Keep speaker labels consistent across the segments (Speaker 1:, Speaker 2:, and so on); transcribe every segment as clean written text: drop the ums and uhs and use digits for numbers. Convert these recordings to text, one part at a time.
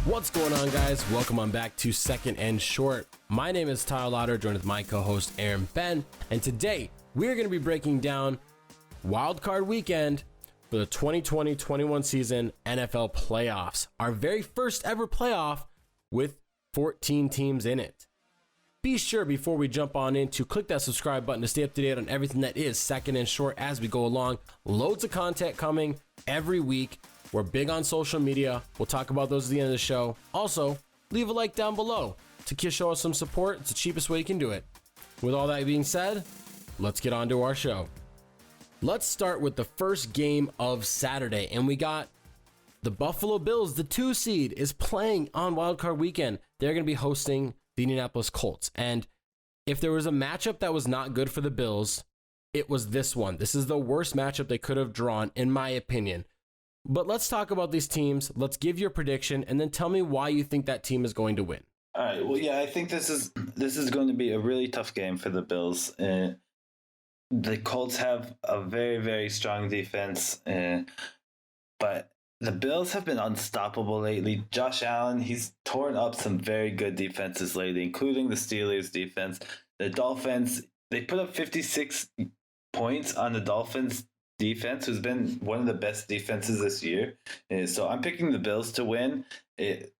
Speaker 1: What's going on, guys? Welcome on back to Second and Short. My name is Tyler Lauder, joined with my co-host Aaron Ben, and today we're going to be breaking down Wild Card Weekend for the 2020-21 season NFL playoffs. Our very first ever playoff with 14 teams in it. Be sure before we jump on in to click that subscribe button to stay up to date on everything that is Second and Short as we go along. Loads of content coming every week. We're big on social media. We'll talk about those at the end of the show. Also, leave a like down below to show us some support. It's the cheapest way you can do it. With all that being said, let's get on to our show. Let's start with the first game of Saturday, and we got the Buffalo Bills. The 2 seed is playing on Wild Card Weekend. They're going to be hosting the Indianapolis Colts, and if there was a matchup that was not good for the Bills, it was this one. This is the worst matchup they could have drawn, in my opinion. But let's talk about these teams. Let's give your prediction, and then tell me why you think that team is going to win.
Speaker 2: All right. Well, yeah, I think this is going to be a really tough game for the Bills. The Colts have a very, very strong defense, but the Bills have been unstoppable lately. Josh Allen, he's torn up some very good defenses lately, including the Steelers defense. The Dolphins, they put up 56 points on the Dolphins defense, who's been one of the best defenses this year. So I'm picking the Bills to win. The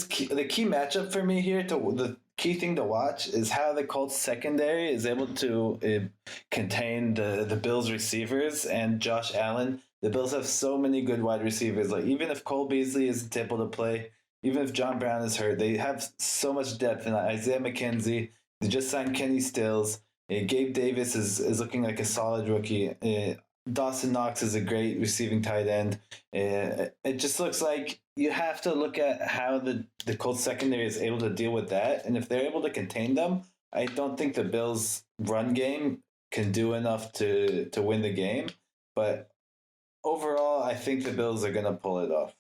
Speaker 2: key matchup for me here, the key thing to watch is how the Colts secondary is able to contain the Bills receivers and Josh Allen. The Bills have so many good wide receivers. Like, even if Cole Beasley isn't able to play, even if John Brown is hurt, they have so much depth. And Isaiah McKenzie, they just signed Kenny Stills. Gabe Davis is looking like a solid rookie. Dawson Knox is a great receiving tight end. It just looks like you have to look at how the Colts secondary is able to deal with that. And if they're able to contain them, I don't think the Bills' run game can do enough to win the game. But overall, I think the Bills are going to pull it off.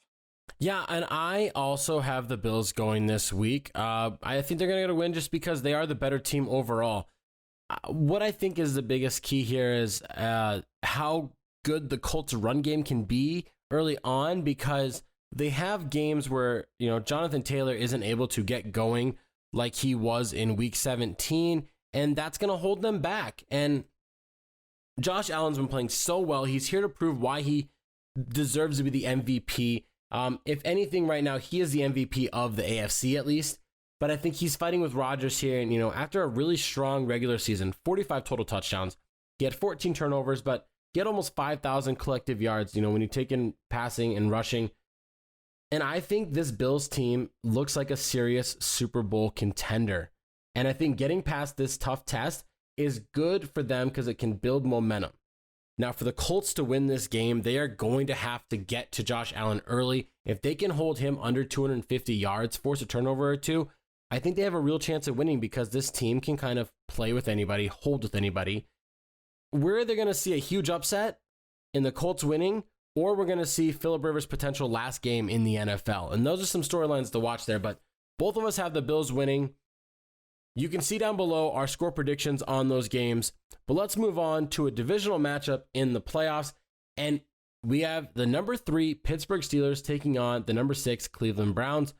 Speaker 1: Yeah, and I also have the Bills going this week. I think they're going to get a win just because they are the better team overall. What I think is the biggest key here is how good the Colts run game can be early on, because they have games where, Jonathan Taylor isn't able to get going like he was in week 17, and that's going to hold them back. And Josh Allen's been playing so well. He's here to prove why he deserves to be the MVP. If anything, right now, he is the MVP of the AFC at least. But I think he's fighting with Rodgers here. And, after a really strong regular season, 45 total touchdowns, he had 14 turnovers, but he had almost 5,000 collective yards, when you take in passing and rushing. And I think this Bills team looks like a serious Super Bowl contender. And I think getting past this tough test is good for them because it can build momentum. Now, for the Colts to win this game, they are going to have to get to Josh Allen early. If they can hold him under 250 yards, force a turnover or two, I think they have a real chance of winning, because this team can kind of play with anybody, hold with anybody. We're either going to see a huge upset in the Colts winning, or we're going to see Phillip Rivers' potential last game in the NFL. And those are some storylines to watch there, but both of us have the Bills winning. You can see down below our score predictions on those games, but let's move on to a divisional matchup in the playoffs. And we have the number 3 Pittsburgh Steelers taking on the number 6 Cleveland Browns.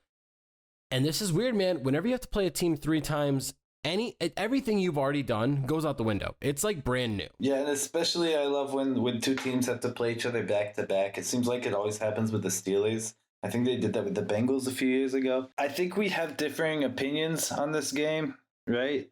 Speaker 1: And this is weird, man. Whenever you have to play a team 3 times, everything you've already done goes out the window. It's like brand new.
Speaker 2: Yeah, and especially I love when 2 teams have to play each other back to back. It seems like it always happens with the Steelers. I think they did that with the Bengals a few years ago. I think we have differing opinions on this game, right?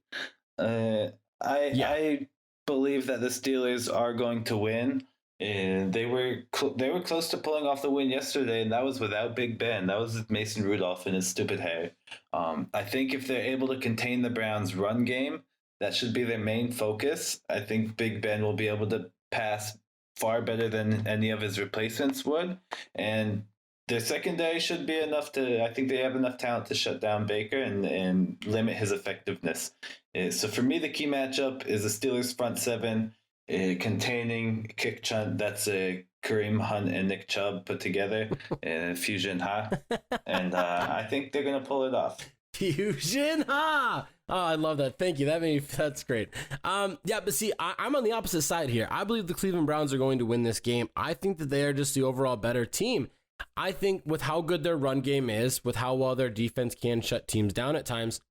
Speaker 2: I believe that the Steelers are going to win. And they were close to pulling off the win yesterday, and that was without Big Ben. That was with Mason Rudolph and his stupid hair. I think if they're able to contain the Browns' run game, that should be their main focus. I think Big Ben will be able to pass far better than any of his replacements would, and their secondary should be enough to. I think they have enough talent to shut down Baker and limit his effectiveness. So for me, the key matchup is the Steelers' front 7. Containing Kick Chunt, that's Kareem Hunt and Nick Chubb put together, Fusion Ha, and I think they're gonna pull it off.
Speaker 1: Fusion Ha! Oh, I love that. Thank you. That's great. Yeah, but see, I'm on the opposite side here. I believe the Cleveland Browns are going to win this game. I think that they are just the overall better team. I think with how good their run game is, with how well their defense can shut teams down at times,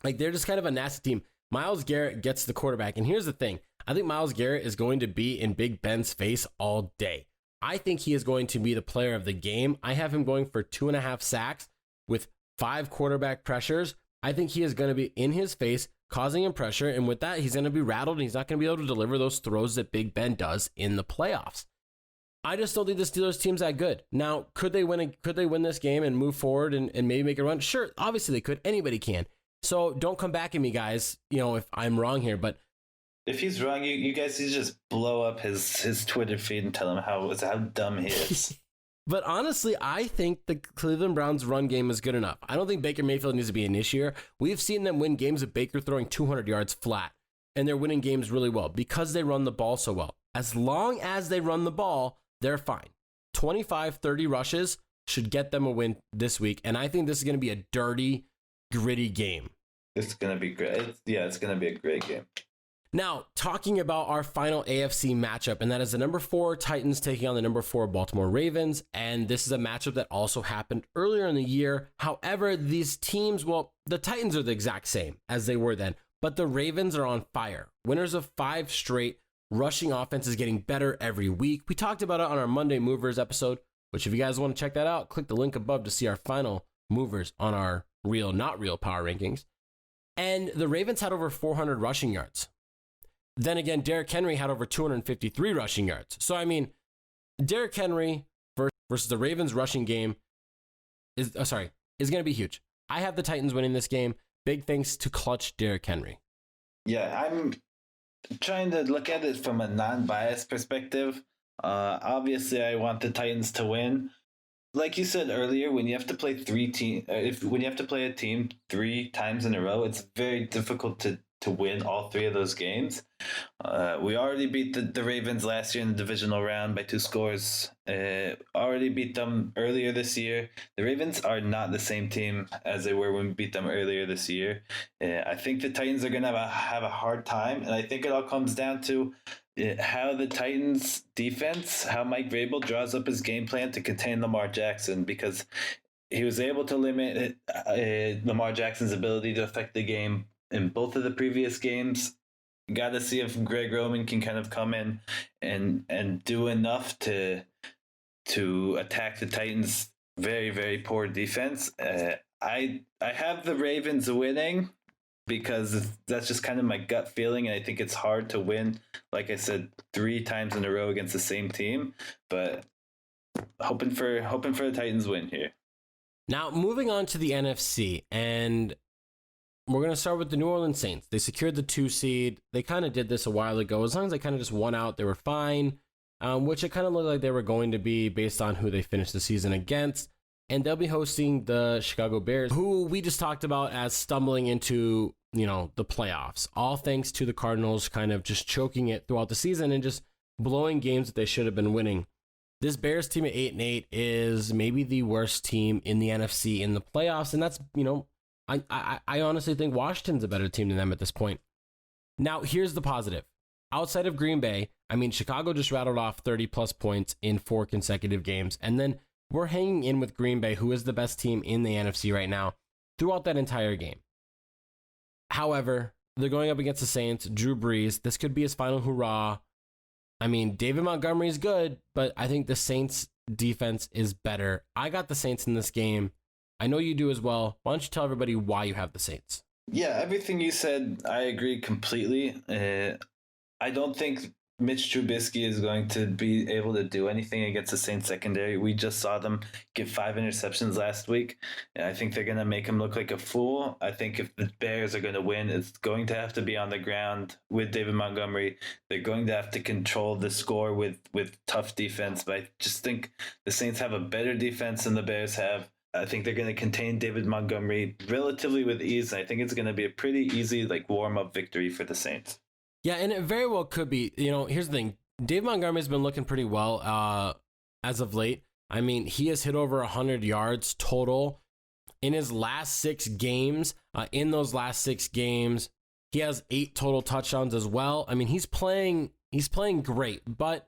Speaker 1: like they're just kind of a nasty team. Myles Garrett gets the quarterback. And here's the thing. I think Myles Garrett is going to be in Big Ben's face all day. I think he is going to be the player of the game. I have him going for 2.5 sacks with 5 quarterback pressures. I think he is going to be in his face, causing him pressure. And with that, he's going to be rattled and he's not going to be able to deliver those throws that Big Ben does in the playoffs. I just don't think the Steelers team's that good. Now, could they win this game and move forward and maybe make a run? Sure, obviously they could. Anybody can. So don't come back at me, guys, if I'm wrong here. But
Speaker 2: if he's wrong, you guys need to just blow up his Twitter feed and tell him how dumb he is.
Speaker 1: But honestly, I think the Cleveland Browns run game is good enough. I don't think Baker Mayfield needs to be an issue here. We've seen them win games with Baker throwing 200 yards flat, and they're winning games really well because they run the ball so well. As long as they run the ball, they're fine. 25, 30 rushes should get them a win this week, and I think this is going to be a dirty, gritty game.
Speaker 2: It's going to be great. It's going to be a great game.
Speaker 1: Now, talking about our final AFC matchup, and that is the number 4 Titans taking on the number 4 Baltimore Ravens. And this is a matchup that also happened earlier in the year. However, these teams, the Titans are the exact same as they were then, but the Ravens are on fire. Winners of 5 straight. Rushing offense is getting better every week. We talked about it on our Monday Movers episode, which if you guys want to check that out, click the link above to see our final movers on our real, not real power rankings. And the Ravens had over 400 rushing yards. Then again, Derrick Henry had over 253 rushing yards. So, I mean, Derrick Henry versus the Ravens rushing game is going to be huge. I have the Titans winning this game. Big thanks to clutch Derrick Henry.
Speaker 2: Yeah, I'm trying to look at it from a non-biased perspective. Obviously, I want the Titans to win. Like you said earlier, when you have to play when you have to play a team 3 times in a row, it's very difficult to win all 3 of those games. We already beat the Ravens last year in the divisional round by 2 scores. Already beat them earlier this year. The Ravens are not the same team as they were when we beat them earlier this year. I think the Titans are going to have a hard time, and I think it all comes down to how the Titans defense, how Mike Vrabel draws up his game plan to contain Lamar Jackson, because he was able to limit Lamar Jackson's ability to affect the game in both of the previous games. Got to see if Greg Roman can kind of come in and do enough to attack the Titans' very, very poor defense. I have the Ravens winning because that's just kind of my gut feeling, and I think it's hard to win, like I said, 3 times in a row against the same team. But hoping for the Titans win here.
Speaker 1: Now, moving on to the NFC, and we're going to start with the New Orleans Saints. They secured the 2 seed. They kind of did this a while ago. As long as they kind of just won out, they were fine, which it kind of looked like they were going to be based on who they finished the season against. And they'll be hosting the Chicago Bears, who we just talked about as stumbling into, the playoffs. All thanks to the Cardinals kind of just choking it throughout the season and just blowing games that they should have been winning. This Bears team at 8-8 is maybe the worst team in the NFC in the playoffs. And that's, I honestly think Washington's a better team than them at this point. Now, here's the positive. Outside of Green Bay, Chicago just rattled off 30-plus points in 4 consecutive games. And then we're hanging in with Green Bay, who is the best team in the NFC right now, throughout that entire game. However, they're going up against the Saints, Drew Brees. This could be his final hurrah. David Montgomery is good, but I think the Saints' defense is better. I got the Saints in this game. I know you do as well. Why don't you tell everybody why you have the Saints?
Speaker 2: Yeah, everything you said, I agree completely. I don't think Mitch Trubisky is going to be able to do anything against the Saints secondary. We just saw them get 5 interceptions last week. And I think they're going to make him look like a fool. I think if the Bears are going to win, it's going to have to be on the ground with David Montgomery. They're going to have to control the score with tough defense. But I just think the Saints have a better defense than the Bears have. I think they're going to contain David Montgomery relatively with ease. And I think it's going to be a pretty easy warm-up victory for the Saints.
Speaker 1: Yeah, and it very well could be. Here's the thing. Dave Montgomery's been looking pretty well as of late. He has hit over 100 yards total in his last 6 games. In those last 6 games, he has 8 total touchdowns as well. He's playing great, but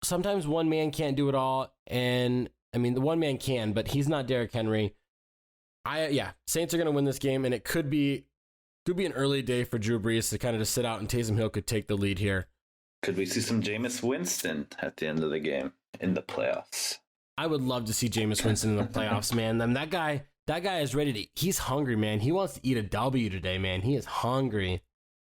Speaker 1: sometimes one man can't do it all. And I mean, the one man can, but he's not Derrick Henry. Saints are going to win this game, and it could be an early day for Drew Brees to kind of just sit out, and Taysom Hill could take the lead here.
Speaker 2: Could we see some Jameis Winston at the end of the game in the playoffs?
Speaker 1: I would love to see Jameis Winston in the playoffs, man. That guy is ready to eat. He's hungry, man. He wants to eat a W today, man. He is hungry.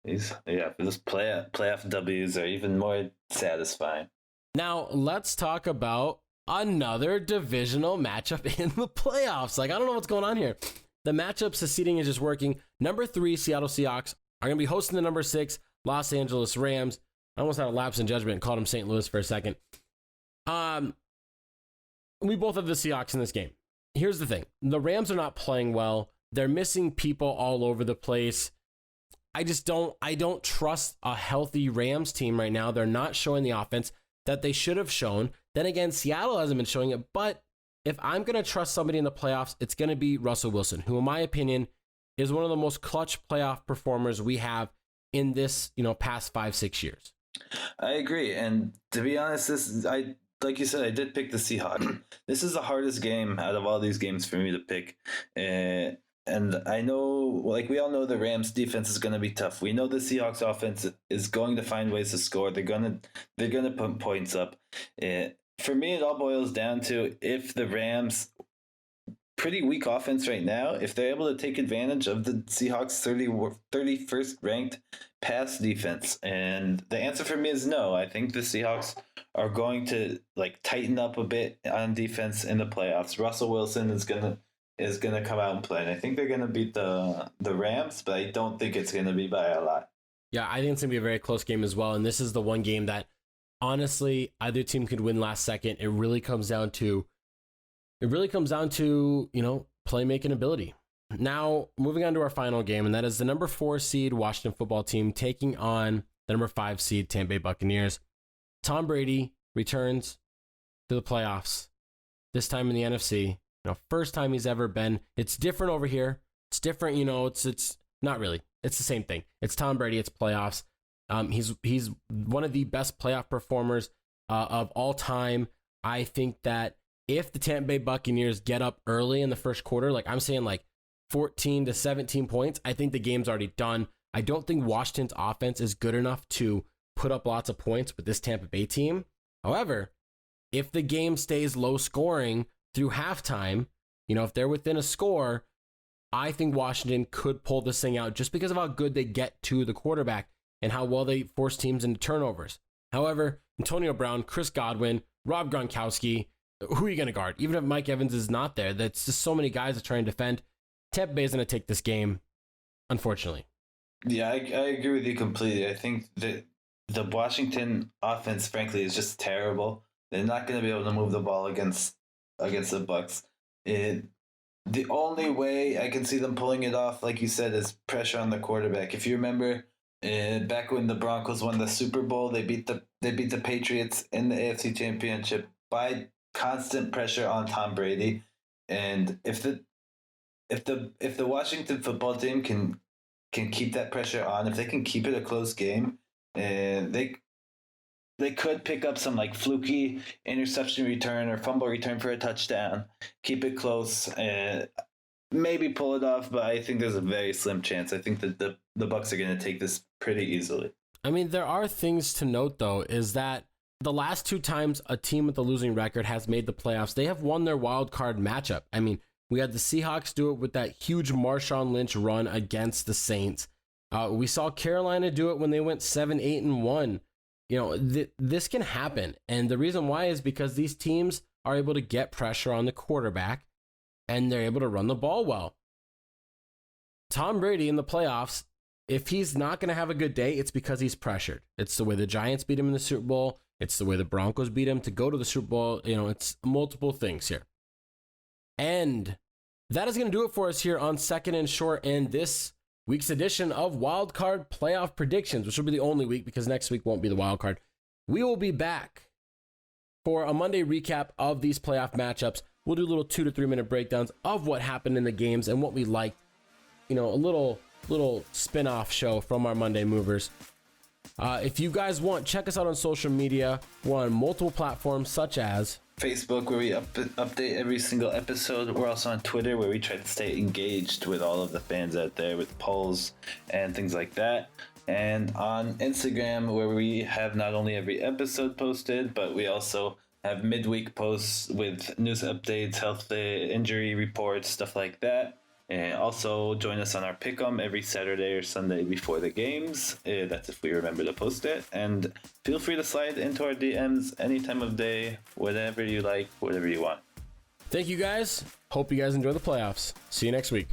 Speaker 2: Those playoff W's are even more satisfying.
Speaker 1: Now, let's talk about another divisional matchup in the playoffs. Like, I don't know what's going on here. The matchups, the seeding is just working. Number 3, Seattle Seahawks are going to be hosting the number 6, Los Angeles Rams. I almost had a lapse in judgment and called them St. Louis for a second. We both have the Seahawks in this game. Here's the thing. The Rams are not playing well. They're missing people all over the place. I don't trust a healthy Rams team right now. They're not showing the offense that they should have shown. Then again, Seattle hasn't been showing it. But if I'm going to trust somebody in the playoffs, it's going to be Russell Wilson, who in my opinion is one of the most clutch playoff performers we have in this, past 5-6 years.
Speaker 2: I agree. And to be honest, like you said, I did pick the Seahawks. This is the hardest game out of all these games for me to pick. And I know, like we all know, the Rams defense is going to be tough. We know the Seahawks offense is going to find ways to score. They're going to put points up. For me, it all boils down to if the Rams, pretty weak offense right now, if they're able to take advantage of the Seahawks 31st ranked pass defense. And the answer for me is no. I think the Seahawks are going to tighten up a bit on defense in the playoffs. Russell Wilson is gonna come out and play. And I think they're gonna beat the Rams, but I don't think it's gonna be by a lot.
Speaker 1: Yeah, I think it's gonna be a very close game as well. And this is the one game that honestly either team could win last second. It really comes down to playmaking ability. Now, moving on to our final game, and that is the number 4 seed Washington football team taking on the number 5 seed Tampa Bay Buccaneers. Tom Brady returns to the playoffs, this time in the NFC. First time he's ever been. It's different over here. It's different, it's not really. It's the same thing. It's Tom Brady, it's playoffs. He's one of the best playoff performers of all time. I think that if the Tampa Bay Buccaneers get up early in the first quarter, I'm saying 14 to 17 points, I think the game's already done. I don't think Washington's offense is good enough to put up lots of points with this Tampa Bay team. However, if the game stays low scoring through halftime, if they're within a score, I think Washington could pull this thing out just because of how good they get to the quarterback and how well they force teams into turnovers. However, Antonio Brown, Chris Godwin, Rob Gronkowski, who are you going to guard? Even if Mike Evans is not there, that's just so many guys that try and defend. Tampa Bay is going to take this game, unfortunately.
Speaker 2: Yeah, I agree with you completely. I think that the Washington offense, frankly, is just terrible. They're not going to be able to move the ball against the Bucs. The only way I can see them pulling it off, like you said, is pressure on the quarterback. If you remember, back when the Broncos won the Super Bowl, they beat the Patriots in the AFC Championship by constant pressure on Tom Brady. And if the Washington football team can keep that pressure on, if they can keep it a close game, they could pick up some fluky interception return or fumble return for a touchdown, keep it close, maybe pull it off, but I think there's a very slim chance. I think that the Bucs are going to take this pretty easily.
Speaker 1: I mean, there are things to note, though, is that the last 2 times a team with a losing record has made the playoffs, they have won their wild card matchup. I mean, we had the Seahawks do it with that huge Marshawn Lynch run against the Saints. We saw Carolina do it when they went 7-8-1. This can happen. And the reason why is because these teams are able to get pressure on the quarterback and they're able to run the ball well. Tom Brady in the playoffs, if he's not going to have a good day, it's because he's pressured. It's the way the Giants beat him in the Super Bowl. It's the way the Broncos beat him to go to the Super Bowl. It's multiple things here. And that is going to do it for us here on Second and Short and this week's edition of Wild Card Playoff Predictions, which will be the only week because next week won't be the wild card. We will be back for a Monday recap of these playoff matchups. We'll do little 2 to 3 minute breakdowns of what happened in the games and what we liked. A little spin-off show from our Monday movers. If you guys want, check us out on social media. We're on multiple platforms such as
Speaker 2: Facebook, where we update every single episode. We're also on Twitter, where we try to stay engaged with all of the fans out there with polls and things like that. And on Instagram, where we have not only every episode posted, but we also have midweek posts with news updates, health injury reports, stuff like that. And also join us on our Pick'em every Saturday or Sunday before the games. That's if we remember to post it. And feel free to slide into our DMs any time of day, whatever you like, whatever you want.
Speaker 1: Thank you guys. Hope you guys enjoy the playoffs. See you next week.